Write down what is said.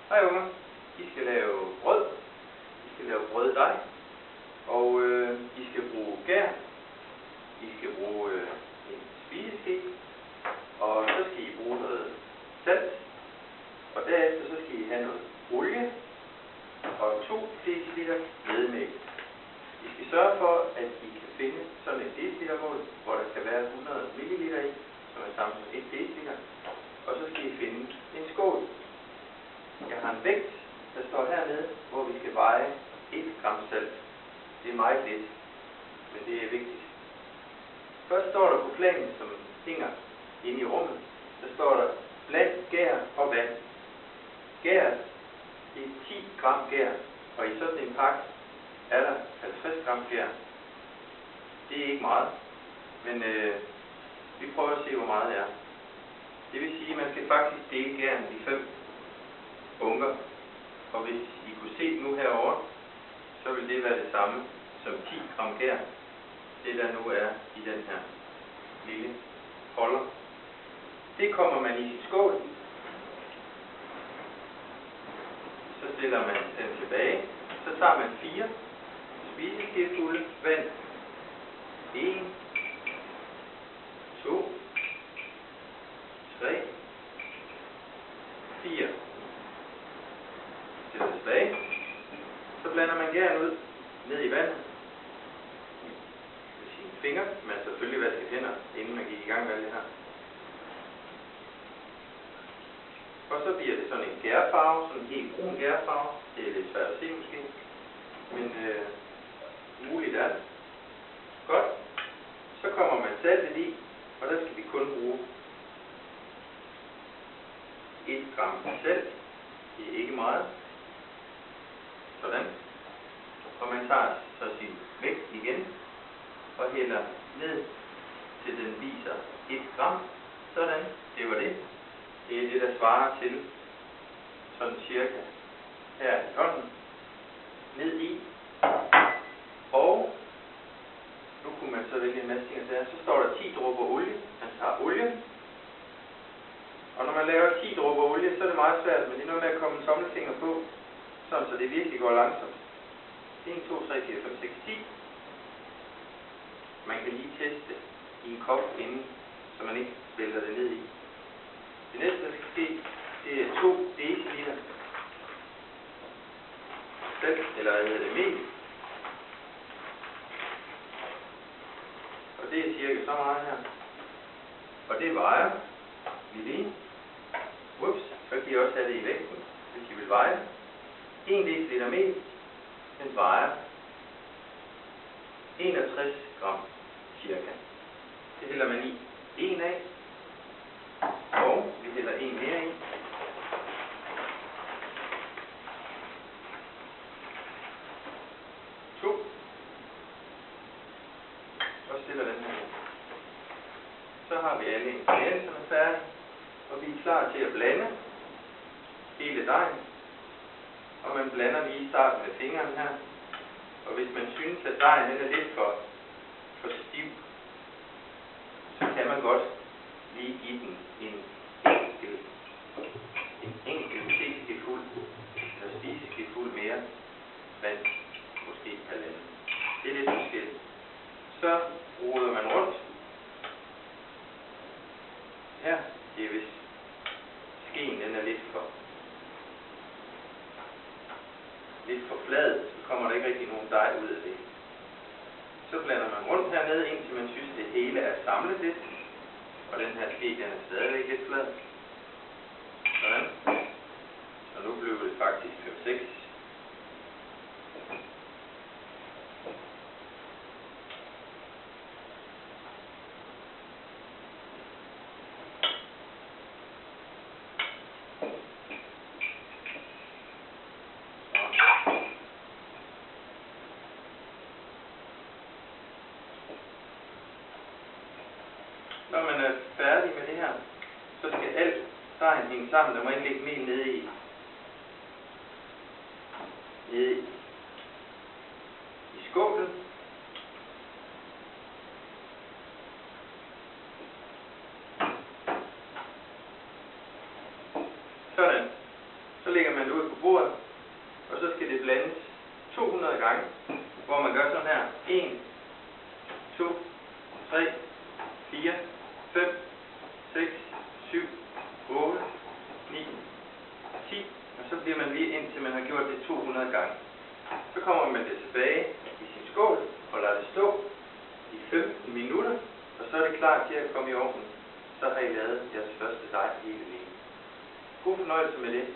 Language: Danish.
Hej unger, I skal lave brød. I skal lave brøddej. Og I skal bruge gær. I skal bruge en spiseske. Og så skal I bruge noget salt. Og derefter så skal I have noget olie. Og 2 dl hvedemælk. I skal sørge for, at I kan finde sådan et decilitermål, hvor der skal være 100 ml i, som er samme som 1 dl. Og så skal I finde en skål. Jeg har en vægt, der står hernede, hvor vi skal veje 1 gram salt. Det er meget lidt, men det er vigtigt. Først står der på planen, som hænger inde i rummet, der står der bland gær og vand. Gær, det er 10 gram gær, og i sådan en pakke er der 50 gram gær. Det er ikke meget, men vi prøver at se, hvor meget det er. Det vil sige, at man skal faktisk dele gæren i 5 bunker. Og hvis I kunne se nu herovre, så vil det være det samme som 10 gram gær. Det der nu er i den her lille holder. Det kommer man i sit skål. Så stiller man den tilbage. Så tager man 4 spiseskefulde vand. 1, 2, 3, 4. Stiller tilbage. Så blander man gæren ud ned i vandet med sine fingre. Man selvfølgelig vaske hænder, inden man gik i gang med det her. Og så bliver det sådan en gærfarve, sådan en helt brun gærfarve. Det er lidt svært at se måske, men muligt er det. Godt. Så kommer man saltet i, og der skal vi kun bruge 1 gram salt. Det er ikke meget. Sådan. Og man tager så sin vægt igen og hælder ned til den viser 1 gram. Sådan. Det var det. Det er det, der svarer til sådan cirka her i hånden. Ned i. Og nu kunne man så vælge en masse ting der. Så står der 10 dråber olie. Man tager olie. Og når man laver 10 dråber olie, så er det meget svært, men det er noget med at komme en tommelfinger på, sådan så det virkelig går langsomt. 1, 2, 3, 4, 5, 6, 10. Man kan lige teste i en kop inden, så man ikke vælter det ned i. Det næste, der skal ske, det er 2 dl salt, eller hvad hedder det, mel. Og det er cirka så meget her. Og det vejer vi lige. Ups, så kan I også have det i vægten, hvis I vil veje. 1 dl mel, den vejer 61 gram cirka. Det hælder man i 1 af, og vi hælder 1 mere i. Og stiller den her. Så har vi alle ingredienserne færdige, og vi er klar til at blande hele dejen. Og man blander lige i starten med fingeren her. Og hvis man synes, at dejen er lidt for stiv, så kan man godt lige give den en enkelt teskefuld eller spiseskefuld mere vand, måske halvanden. Det er lidt forskelligt. Så ruller man rundt. Her, det er hvis skeen den er lidt for flad, så kommer der ikke rigtig nogen dej ud af det. Så blander man rundt hernede, indtil man synes, det hele er samlet lidt. Og den her ske, den er stadigvæk lidt flad. Sådan. Så nu blev det faktisk 5-6. Når man er færdig med det her, så skal alt dejen hænge sammen. Der må ikke ligge mel nede i skålen. Sådan. Så lægger man det ud på bordet, og så skal det blandes 200 gange, hvor man gør sådan her. 1, 2, 3, 4, 5, 6, 7, 8, 9, 10, og så bliver man lige indtil man har gjort det 200 gange. Så kommer man det tilbage i sin skål og lader det stå i 15 minutter, og så er det klar til at komme i ovnen. Så har I lavet jeres første dej hele livet. God fornøjelse med det.